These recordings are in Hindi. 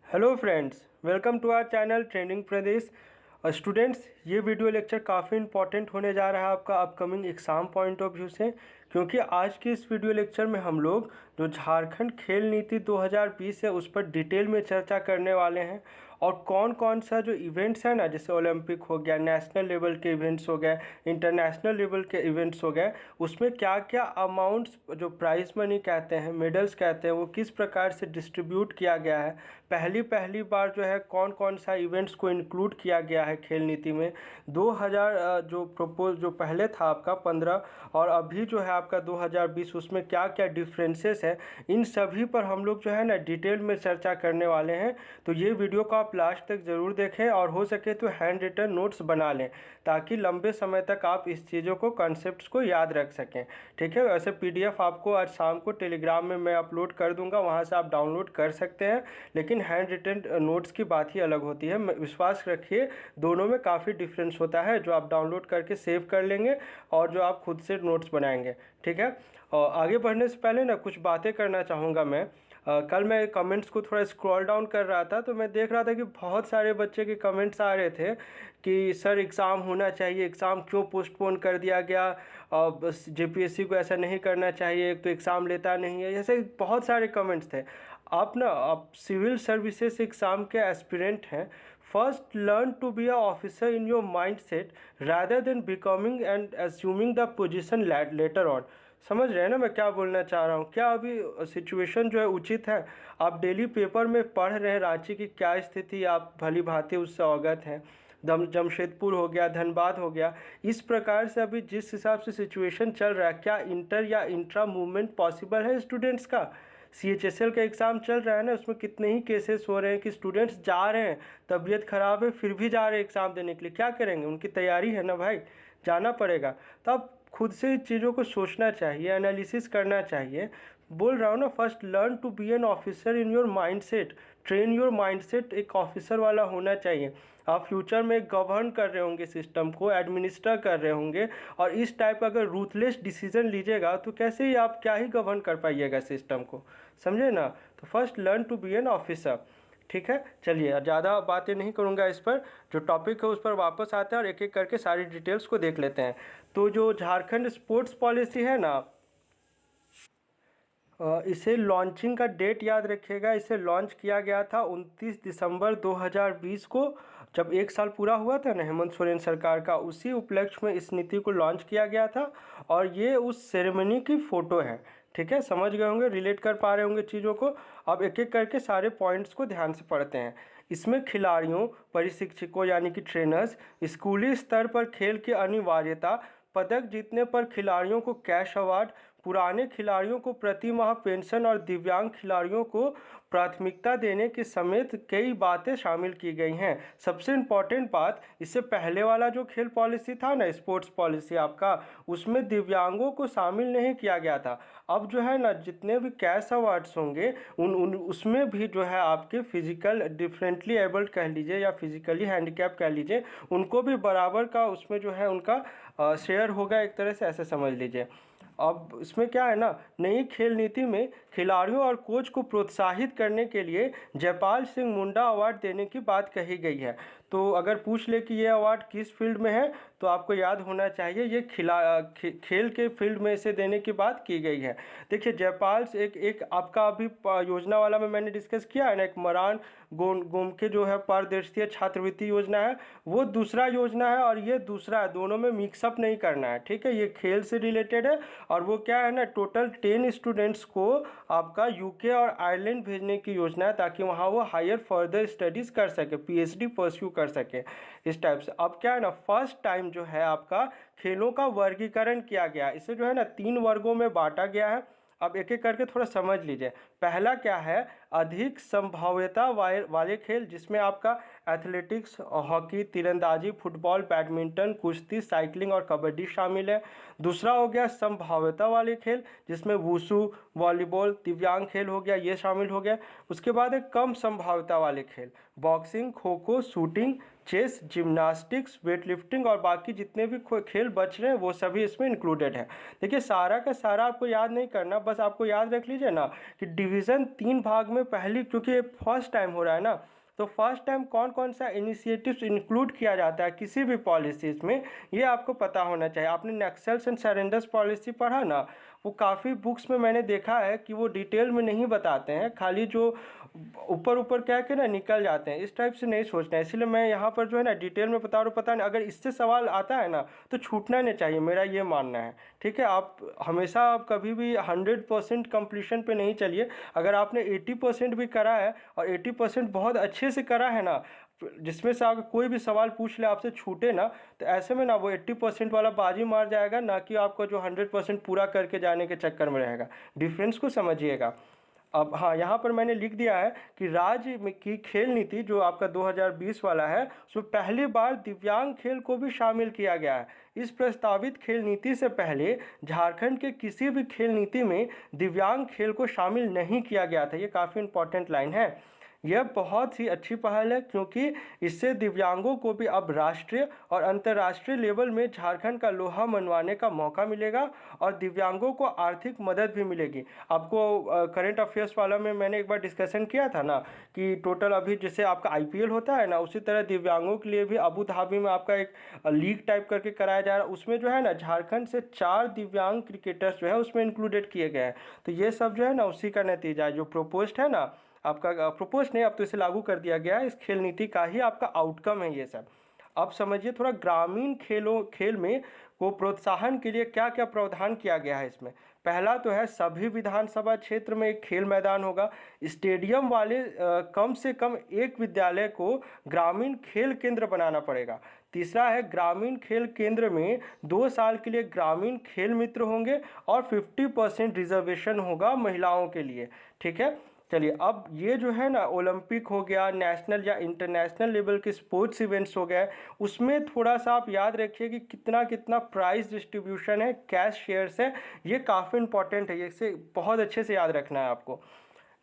Hello friends, welcome to our channel trending Pradesh. Students, ये वीडियो लेक्चर काफ़ी इंपॉर्टेंट होने जा रहा है आपका upcoming exam point of view से, क्योंकि आज के इस वीडियो लेक्चर में हम लोग जो झारखंड खेल नीति 2020 है उस पर डिटेल में चर्चा करने वाले हैं। और कौन कौन सा जो इवेंट्स है ना, जैसे ओलंपिक हो गया, नेशनल लेवल के इवेंट्स हो गए, इंटरनेशनल लेवल के इवेंट्स हो गए, उसमें क्या क्या अमाउंट्स जो प्राइज मनी कहते हैं, मेडल्स कहते हैं, वो किस प्रकार से डिस्ट्रीब्यूट किया गया है। पहली बार जो है कौन कौन सा इवेंट्स को इंक्लूड किया गया है खेल नीति में। 2000 जो पहले था आपका 15 और अभी जो है आपका 2020, उसमें क्या क्या डिफरेंसेस है, इन सभी पर हम लोग जो है ना डिटेल में चर्चा करने वाले हैं। तो ये वीडियो को आप लास्ट तक ज़रूर देखें और हो सके तो हैंड रिटन नोट्स बना लें, ताकि लंबे समय तक आप इस चीज़ों को, कॉन्सेप्ट्स को याद रख सकें। ठीक है, वैसे PDF आपको आज शाम को टेलीग्राम में मैं अपलोड कर दूंगा, वहाँ से आप डाउनलोड कर सकते हैं। लेकिन हैंड रिटन नोट्स की बात ही अलग होती है, विश्वास रखिए दोनों में काफ़ी डिफरेंस होता है, जो आप डाउनलोड करके सेव कर लेंगे और जो आप खुद से नोट्स बनाएंगे। ठीक है, और आगे बढ़ने से पहले ना कुछ बातें करना चाहूँगा मैं। कल मैं कमेंट्स को थोड़ा स्क्रॉल डाउन कर रहा था, तो मैं देख रहा था कि बहुत सारे बच्चे के कमेंट्स आ रहे थे कि सर एग्ज़ाम होना चाहिए, एग्ज़ाम क्यों पोस्टपोन कर दिया गया, बस JPSC को ऐसा नहीं करना चाहिए, तो एग्ज़ाम लेता नहीं है, ऐसे बहुत सारे कमेंट्स थे। आप सिविल सर्विसेज एग्ज़ाम के एस्पिरेंट हैं। First learn to be a officer in your mind set rather than becoming and assuming the position later on. समझ रहे हैं ना मैं क्या बोलना चाह रहा हूँ? क्या अभी सिचुएशन जो है उचित है? आप डेली पेपर में पढ़ रहे हैं रांची की क्या स्थिति, आप भली भांति उससे अवगत हैं। जमशेदपुर हो गया, धनबाद हो गया, इस प्रकार से अभी जिस हिसाब से सिचुएशन चल रहा है, क्या इंटर या इंट्रा मूवमेंट पॉसिबल है स्टूडेंट्स का? CHSL का एग्ज़ाम चल रहा है ना, उसमें कितने ही केसेस हो रहे हैं कि स्टूडेंट्स जा रहे हैं, तबीयत ख़राब है फिर भी जा रहे हैं एग्ज़ाम देने के लिए। क्या करेंगे? उनकी तैयारी है ना भाई, जाना पड़ेगा। तो अब खुद से इस चीज़ों को सोचना चाहिए, एनालिसिस करना चाहिए। बोल रहा हूँ ना, first learn to be an officer in your mindset, train your mindset एक ऑफिसर वाला होना चाहिए। आप फ्यूचर में गवर्न कर रहे होंगे, सिस्टम को एडमिनिस्टर कर रहे होंगे, और इस टाइप का अगर रूथलेस डिसीजन लीजिएगा तो कैसे ही आप क्या ही गवर्न कर पाइएगा सिस्टम को, समझे ना? तो first learn to be an officer. ठीक है, चलिए ज़्यादा बातें नहीं करूँगा इस पर, जो टॉपिक है उस पर वापस आते हैं और एक एक करके सारी डिटेल्स को देख लेते हैं। तो जो झारखंड स्पोर्ट्स पॉलिसी है ना, इसे लॉन्चिंग का डेट याद रखिएगा। इसे लॉन्च किया गया था 29 दिसंबर 2020 को, जब एक साल पूरा हुआ था ना हेमंत सोरेन सरकार का, उसी उपलक्ष्य में इस नीति को लॉन्च किया गया था। और ये उस सेरेमनी की फ़ोटो है। ठीक है, समझ गए होंगे, रिलेट कर पा रहे होंगे चीज़ों को। अब एक एक करके सारे पॉइंट्स को ध्यान से पढ़ते हैं। इसमें खिलाड़ियों, प्रशिक्षकों यानी कि ट्रेनर्स, स्कूली स्तर पर खेल की अनिवार्यता, पदक जीतने पर खिलाड़ियों को कैश अवार्ड, पुराने खिलाड़ियों को प्रति माह पेंशन और दिव्यांग खिलाड़ियों को प्राथमिकता देने के समेत कई बातें शामिल की गई हैं। सबसे इम्पॉर्टेंट बात, इससे पहले वाला जो खेल पॉलिसी था ना, स्पोर्ट्स पॉलिसी आपका, उसमें दिव्यांगों को शामिल नहीं किया गया था। अब जो है ना, जितने भी कैश अवार्ड्स होंगे उसमें भी जो है आपके फिजिकल डिफरेंटली एबल्ड कह लीजिए या फिजिकली हैंडीकैप कह लीजिए, उनको भी बराबर का उसमें जो है उनका शेयर होगा, एक तरह से ऐसे समझ लीजिए। अब इसमें क्या है ना, नई खेल नीति में खिलाड़ियों और कोच को प्रोत्साहित करने के लिए जयपाल सिंह मुंडा अवार्ड देने की बात कही गई है। तो अगर पूछ ले कि ये अवार्ड किस फील्ड में है, तो आपको याद होना चाहिए ये खेल के फील्ड में इसे देने की बात की गई है। देखिए, जयपाल से एक आपका अभी योजना वाला में मैंने डिस्कस किया है ना, एक मरान गोमके जो है पारदर्शीय छात्रवृत्ति योजना है, वो दूसरा योजना है और ये दूसरा है, दोनों में मिक्सअप नहीं करना है। ठीक है, ये खेल से रिलेटेड है और वो क्या है ना, टोटल 10 स्टूडेंट्स को आपका UK और आयरलैंड भेजने की योजना है, ताकि वहाँ वो हायर फर्दर स्टडीज़ कर सके, PhD परस्यू कर सके, इस टाइप से। अब क्या है ना, फर्स्ट टाइम जो है आपका खेलों का वर्गीकरण किया गया। इसे जो है ना 3 वर्गों में बांटा गया है। अब एक एक करके थोड़ा समझ लीजिए। पहला क्या है, अधिक संभाव्यता वाले खेल, जिसमें आपका एथलेटिक्स, हॉकी, तीरंदाजी, फुटबॉल, बैडमिंटन, कुश्ती, साइकिलिंग और कबड्डी शामिल है। दूसरा हो गया संभाव्यता वाले खेल, जिसमें वुशु, वॉलीबॉल, दिव्यांग खेल हो गया, ये शामिल हो गया। उसके बाद है कम संभाव्यता वाले खेल, boxing, kho kho, shooting, chess, gymnastics, weight lifting और बाकी जितने भी खेल बच रहे हैं वो सभी इसमें इंक्लूडेड है। देखिए, सारा का सारा आपको याद नहीं करना, बस आपको याद रख लीजिए ना कि डिवीज़न 3 भाग में पहली, क्योंकि ये फर्स्ट टाइम हो रहा है ना, तो फर्स्ट टाइम कौन कौन सा इनिशिएटिव्स इंक्लूड किया जाता है किसी भी पॉलिसीज़ में, ये आपको पता होना चाहिए। आपने नक्सल्स एंड सरेंडर्स पॉलिसी पढ़ा ना, वो काफ़ी बुक्स में मैंने देखा है कि वो डिटेल में नहीं बताते हैं, खाली जो ऊपर ऊपर कह के ना निकल जाते हैं। इस टाइप से नहीं सोचना है, इसलिए मैं यहाँ पर जो है ना डिटेल में बता रहा हूँ। पता नहीं, अगर इससे सवाल आता है ना तो छूटना नहीं चाहिए, मेरा ये मानना है। ठीक है, आप हमेशा आप कभी भी 100% कंप्लीशन पे नहीं चलिए। अगर आपने 80% भी करा है और 80% बहुत अच्छे से करा है ना, जिसमें से अगर कोई भी सवाल पूछ ले आपसे छूटे ना, तो ऐसे में ना वो 80% वाला बाजी मार जाएगा, ना कि आपको जो 100% पूरा करके जाने के चक्कर में रहेगा। डिफरेंस को समझिएगा। अब हाँ, यहाँ पर मैंने लिख दिया है कि राज्य में की खेल नीति जो आपका 2020 वाला है, उसमें पहली बार दिव्यांग खेल को भी शामिल किया गया है। इस प्रस्तावित खेल नीति से पहले झारखंड के किसी भी खेल नीति में दिव्यांग खेल को शामिल नहीं किया गया था। ये काफ़ी इंपॉर्टेंट लाइन है। यह बहुत ही अच्छी पहल है, क्योंकि इससे दिव्यांगों को भी अब राष्ट्रीय और अंतर्राष्ट्रीय लेवल में झारखंड का लोहा मनवाने का मौका मिलेगा और दिव्यांगों को आर्थिक मदद भी मिलेगी। आपको करंट अफेयर्स वाला में मैंने एक बार डिस्कशन किया था ना कि टोटल अभी जैसे आपका IPL होता है ना, उसी तरह दिव्यांगों के लिए भी अबू धाबी में आपका एक लीग टाइप करके कराया जा रहा है। उसमें जो है ना झारखंड से 4 दिव्यांग क्रिकेटर्स जो है उसमें इंक्लूडेड किए गए हैं। तो ये सब जो है ना उसी का नतीजा है। जो प्रोपोज्ड है ना आपका, प्रोपोज नहीं, अब तो इसे लागू कर दिया गया है। इस खेल नीति का ही आपका आउटकम है ये सब। अब समझिए थोड़ा ग्रामीण खेल में को प्रोत्साहन के लिए क्या क्या प्रावधान किया गया है इसमें। पहला तो है सभी विधानसभा क्षेत्र में एक खेल मैदान होगा। स्टेडियम वाले कम से कम एक विद्यालय को ग्रामीण खेल केंद्र बनाना पड़ेगा। तीसरा है ग्रामीण खेल केंद्र में 2 साल के लिए ग्रामीण खेल मित्र होंगे और 50% रिजर्वेशन होगा महिलाओं के लिए। ठीक है, चलिए अब ये जो है ना ओलंपिक हो गया, नेशनल या इंटरनेशनल लेवल के स्पोर्ट्स इवेंट्स हो गए, उसमें थोड़ा सा आप याद रखिए कि कितना कितना प्राइस डिस्ट्रीब्यूशन है, कैश शेयर्स है। ये काफ़ी इंपॉर्टेंट है, इसे बहुत अच्छे से याद रखना है आपको।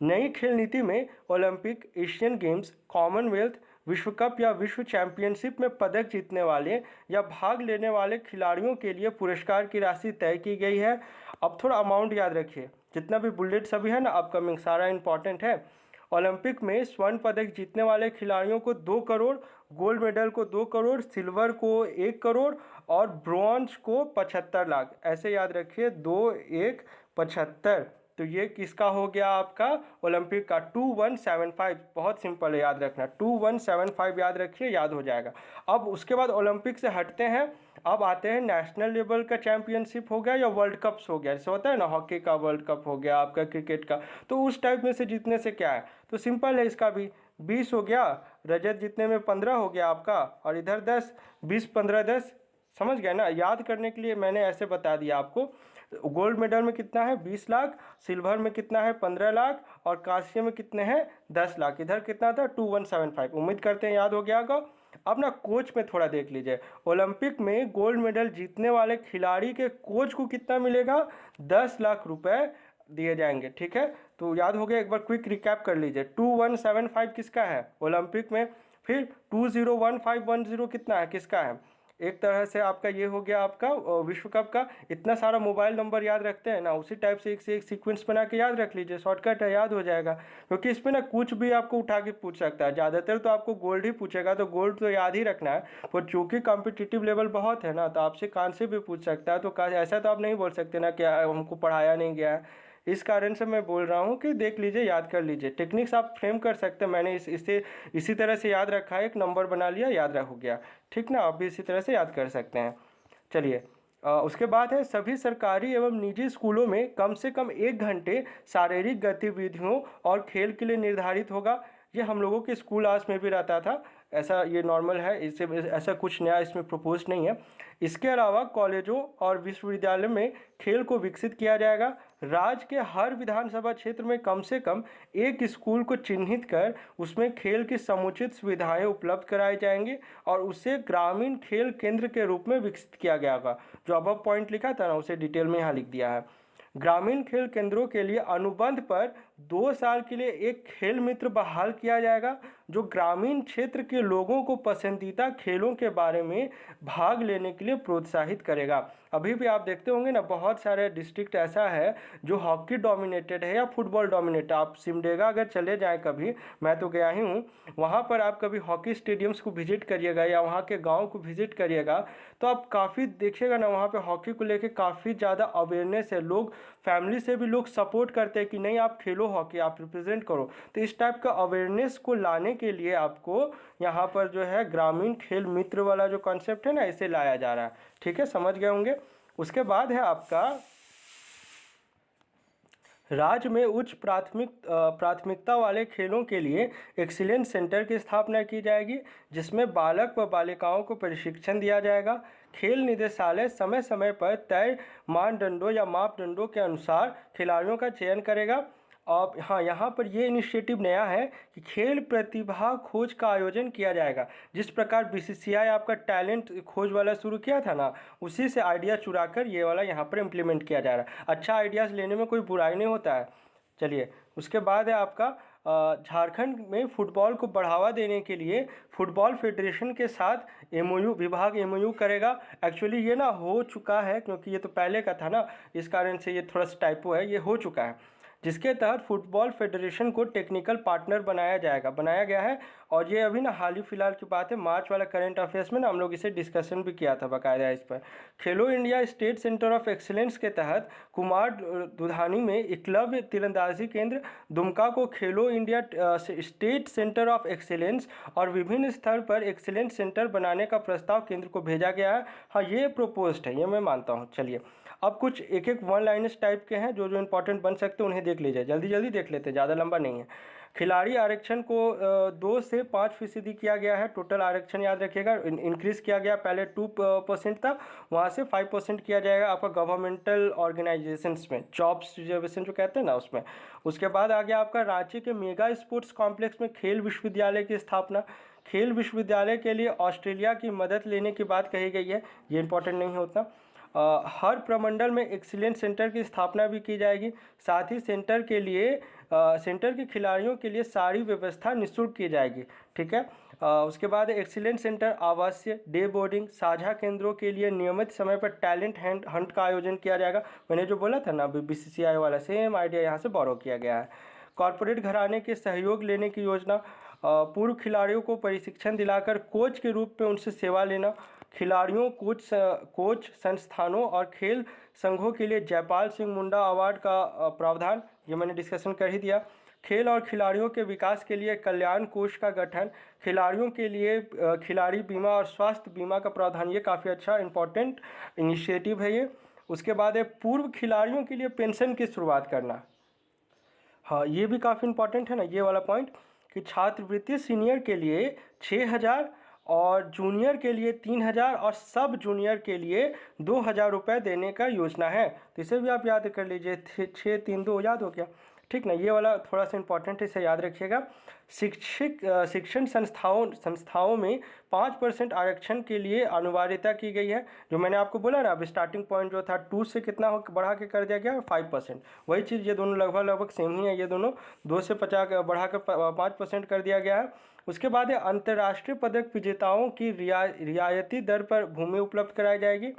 नई खेल नीति में ओलंपिक, एशियन गेम्स, कॉमनवेल्थ, विश्व कप या विश्व चैंपियनशिप में पदक जीतने वाले या भाग लेने वाले खिलाड़ियों के लिए पुरस्कार की राशि तय की गई है। अब थोड़ा अमाउंट याद रखिए, जितना भी बुलेट सभी है ना अपकमिंग, सारा इंपॉर्टेंट है। ओलंपिक में स्वर्ण पदक जीतने वाले खिलाड़ियों को 2 करोड़, गोल्ड मेडल को 2 करोड़, सिल्वर को 1 करोड़ और ब्रॉन्ज को 75 लाख। ऐसे याद रखिए, 2, 1, 75। तो ये किसका हो गया आपका ओलंपिक का 2175। बहुत सिंपल है याद रखना, 2175 याद रखिए, याद हो जाएगा। अब उसके बाद ओलंपिक से हटते हैं, अब आते हैं नेशनल लेवल का चैंपियनशिप हो गया या वर्ल्ड कप्स हो गया। जैसे होता है ना हॉकी का वर्ल्ड कप हो गया, आपका क्रिकेट का, तो उस टाइप में से जीतने से क्या है, तो सिंपल है, इसका भी 20 हो गया, रजत जीतने में 15 हो गया आपका, और इधर 10, 20, 15, 10। समझ गए ना, याद करने के लिए मैंने ऐसे बता दिया आपको। गोल्ड मेडल में कितना है 20 लाख, सिल्वर में कितना है 15 लाख और कांस्य में कितने हैं 10 लाख। इधर कितना था 2175। उम्मीद करते हैं याद हो गया होगा। अब ना कोच में थोड़ा देख लीजिए, ओलंपिक में गोल्ड मेडल जीतने वाले खिलाड़ी के कोच को कितना मिलेगा, 10 लाख रुपए दिए जाएंगे। ठीक है, तो याद हो गया, एक बार क्विक रिकैप कर लीजिए। 2175 किसका है ओलंपिक में, फिर 201510 कितना है किसका है, एक तरह से आपका ये हो गया आपका विश्व कप का। इतना सारा मोबाइल नंबर याद रखते हैं ना, उसी टाइप से एक सीक्वेंस बना के याद रख लीजिए, शॉर्टकट है, याद हो जाएगा। क्योंकि इसमें ना कुछ भी आपको उठा के पूछ सकता है, ज़्यादातर तो आपको गोल्ड ही पूछेगा, तो गोल्ड तो याद ही रखना है। पर चूँकि कॉम्पिटिटिव लेवल बहुत है ना, तो आपसे कांसे भी पूछ सकता है, तो ऐसा तो आप नहीं बोल सकते ना कि हमको पढ़ाया नहीं गया है। इस कारण से मैं बोल रहा हूँ कि देख लीजिए, याद कर लीजिए, टेक्निक्स आप फ्रेम कर सकते हैं। मैंने इसी तरह से याद रखा है, एक नंबर बना लिया, याद रख हो गया। ठीक ना, आप भी इसी तरह से याद कर सकते हैं। चलिए उसके बाद है सभी सरकारी एवं निजी स्कूलों में कम से कम 1 घंटे शारीरिक गतिविधियों और खेल के लिए निर्धारित होगा। ये हम लोगों के स्कूल आवर्स में भी रहता था, ऐसा ये नॉर्मल है, इससे ऐसा कुछ नया इसमें प्रपोज नहीं है। इसके अलावा कॉलेजों और विश्वविद्यालय में खेल को विकसित किया जाएगा। राज्य के हर विधानसभा क्षेत्र में कम से कम एक स्कूल को चिन्हित कर उसमें खेल की समुचित सुविधाएं उपलब्ध कराई जाएंगी और उसे ग्रामीण खेल केंद्र के रूप में विकसित किया गया होगा। जो अब पॉइंट लिखा था ना, उसे डिटेल में यहाँ लिख दिया है। ग्रामीण खेल केंद्रों के लिए अनुबंध पर 2 साल के लिए एक खेल मित्र बहाल किया जाएगा जो ग्रामीण क्षेत्र के लोगों को पसंदीदा खेलों के बारे में भाग लेने के लिए प्रोत्साहित करेगा। अभी भी आप देखते होंगे ना, बहुत सारे डिस्ट्रिक्ट ऐसा है जो हॉकी डोमिनेटेड है या फुटबॉल डोमिनेटेड। आप सिमडेगा अगर चले जाएं कभी, मैं तो गया ही हूँ, वहाँ पर आप कभी हॉकी स्टेडियम्स को विजिट करिएगा या वहाँ के गाँव को विजिट करिएगा तो आप काफ़ी देखिएगा ना, वहाँ पे हॉकी को लेके काफ़ी ज़्यादा अवेयरनेस है। लोग फैमिली से भी लोग सपोर्ट करते हैं कि नहीं आप खेलो हॉकी, आप रिप्रेजेंट करो। तो इस टाइप का अवेयरनेस को लाने के लिए आपको यहाँ पर जो है ग्रामीण खेल मित्र वाला जो कॉन्सेप्ट है ना, इसे लाया जा रहा है। ठीक है, समझ गए होंगे। उसके बाद है आपका राज्य में उच्च प्राथमिकता वाले खेलों के लिए एक्सीलेंस सेंटर की स्थापना की जाएगी जिसमें बालक व बालिकाओं को प्रशिक्षण दिया जाएगा। खेल निदेशालय समय समय पर तय मानदंडों या मापदंडों के अनुसार खिलाड़ियों का चयन करेगा। अब हाँ, यहाँ पर ये इनिशिएटिव नया है कि खेल प्रतिभा खोज का आयोजन किया जाएगा। जिस प्रकार बीसीसीआई आपका टैलेंट खोज वाला शुरू किया था ना, उसी से आइडिया चुरा कर ये वाला यहाँ पर इम्प्लीमेंट किया जा रहा है। अच्छा, आइडियाज़ लेने में कोई बुराई नहीं होता है। चलिए, उसके बाद है आपका झारखंड में फुटबॉल को बढ़ावा देने के लिए फुटबॉल फेडरेशन के साथ विभाग एमओयू करेगा। एक्चुअली ये ना हो चुका है, क्योंकि ये तो पहले का था ना, इस कारण से ये थोड़ा सा टाइपो है, ये हो चुका है। जिसके तहत फुटबॉल फेडरेशन को टेक्निकल पार्टनर बनाया गया है। और ये अभी ना हाल ही फिलहाल की बात है, मार्च वाला करंट अफेयर्स में ना हम लोग इसे डिस्कशन भी किया था बाकायदा इस पर। खेलो India state centre of excellence के तहत कुमार दुधानी में एकलव्य तीरंदाजी केंद्र, दुमका को खेलो India state centre of excellence और विभिन्न स्तर पर एक्सीलेंस सेंटर बनाने का प्रस्ताव केंद्र को भेजा गया है। हाँ, ये प्रोपोज्ड है, ये मैं मानता हूँ। चलिए, अब कुछ एक एक वन लाइनर्स टाइप के हैं जो जो इंपॉर्टेंट बन सकते हैं, उन्हें देख लीजिए। जल्दी जल्दी देख लेते हैं, ज़्यादा लंबा नहीं है। खिलाड़ी आरक्षण को 2 से 5% किया गया है। टोटल आरक्षण याद रखिएगा, इंक्रीज़ किया गया। पहले 2% था, वहाँ से 5% किया जाएगा आपका गवर्नमेंटल ऑर्गेनाइजेशंस में, जॉब्स रिजर्वेशन जो कहते हैं ना, उसमें। उसके बाद आ गया आपका रांची के मेगा स्पोर्ट्स कॉम्प्लेक्स में खेल विश्वविद्यालय की स्थापना। खेल विश्वविद्यालय के लिए ऑस्ट्रेलिया की मदद लेने की बात कही गई है, ये इंपॉर्टेंट नहीं होता। हर प्रमंडल में एक्सीलेंस सेंटर की स्थापना भी की जाएगी। साथ ही सेंटर के खिलाड़ियों के लिए सारी व्यवस्था निःशुल्क की जाएगी। ठीक है। उसके बाद एक्सीलेंस सेंटर आवासीय, डे बोर्डिंग, साझा केंद्रों के लिए नियमित समय पर टैलेंट हंट का आयोजन किया जाएगा। मैंने जो बोला था ना बीसीसीआई वाला, सेम आइडिया यहाँ से बोरो किया गया है। कॉरपोरेट घराने के सहयोग लेने की योजना, पूर्व खिलाड़ियों को प्रशिक्षण दिलाकर कोच के रूप में उनसे सेवा लेना। खिलाड़ियों, कोच संस्थानों और खेल संघों के लिए जयपाल सिंह मुंडा अवार्ड का प्रावधान, ये मैंने डिस्कशन कर ही दिया। खेल और खिलाड़ियों के विकास के लिए कल्याण कोष का गठन, खिलाड़ियों के लिए खिलाड़ी बीमा और स्वास्थ्य बीमा का प्रावधान, ये काफ़ी अच्छा इंपॉर्टेंट इनिशिएटिव है ये। उसके बाद है पूर्व खिलाड़ियों के लिए पेंशन की शुरुआत करना। हाँ, ये भी काफ़ी इंपॉर्टेंट है ना, ये वाला पॉइंट, कि छात्रवृत्ति सीनियर के लिए 6,000 और जूनियर के लिए 3,000 और सब जूनियर के लिए 2,000 रुपये देने का योजना है। तो इसे भी आप याद कर लीजिए, 632 याद हो गया। ठीक ना, ये वाला थोड़ा सा इंपॉर्टेंट है, इसे याद रखिएगा। शिक्षण संस्थाओं में 5% आरक्षण के लिए अनिवार्यता की गई है। जो मैंने आपको बोला ना, अभी स्टार्टिंग पॉइंट जो था 2 से कितना बढ़ा के कर दिया गया, 5%। वही चीज़, ये दोनों लगभग सेम ही है, ये दोनों 2 से 50 बढ़ाकर 5% कर दिया गया है। उसके बाद है अंतर्राष्ट्रीय पदक विजेताओं की रियायती दर पर भूमि उपलब्ध कराई जाएगी।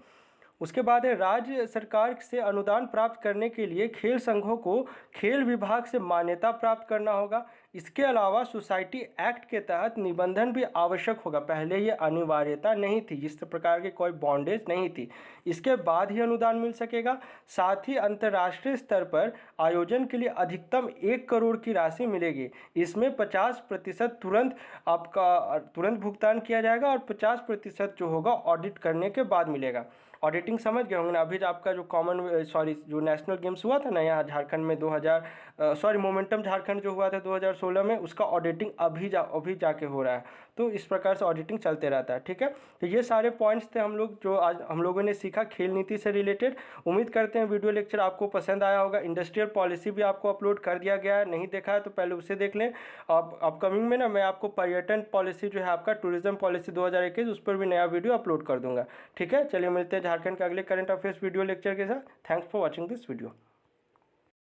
उसके बाद है राज्य सरकार से अनुदान प्राप्त करने के लिए खेल संघों को खेल विभाग से मान्यता प्राप्त करना होगा। इसके अलावा सोसाइटी एक्ट के तहत निबंधन भी आवश्यक होगा। पहले ये अनिवार्यता नहीं थी, जिस प्रकार की कोई बॉन्डेज नहीं थी, इसके बाद ही अनुदान मिल सकेगा। साथ ही अंतर्राष्ट्रीय स्तर पर आयोजन के लिए अधिकतम 1 करोड़ की राशि मिलेगी। इसमें 50% तुरंत भुगतान किया जाएगा और 50% जो होगा ऑडिट करने के बाद मिलेगा। ऑडिटिंग समझ गए होंगे ना। अभी आपका जो नेशनल गेम्स हुआ था ना यहाँ झारखंड में, मोमेंटम झारखंड जो हुआ था 2016 में, उसका ऑडिटिंग अभी जाके हो रहा है। तो इस प्रकार से ऑडिटिंग चलते रहता है। ठीक है, तो ये सारे पॉइंट्स थे जो आज हम लोगों ने सीखा खेल नीति से रिलेटेड। उम्मीद करते हैं वीडियो लेक्चर आपको पसंद आया होगा। इंडस्ट्रियल पॉलिसी भी आपको अपलोड कर दिया गया है, नहीं देखा है तो पहले उसे देख लें। अब अपकमिंग में ना मैं आपको पर्यटन पॉलिसी जो है आपका टूरिज्म पॉलिसी 2021, उस पर भी नया वीडियो अपलोड कर दूंगा। ठीक है, चलिए मिलते हैं झारखंड के अगले करंट अफेयर्स वीडियो लेक्चर के साथ। Thanks for watching this video.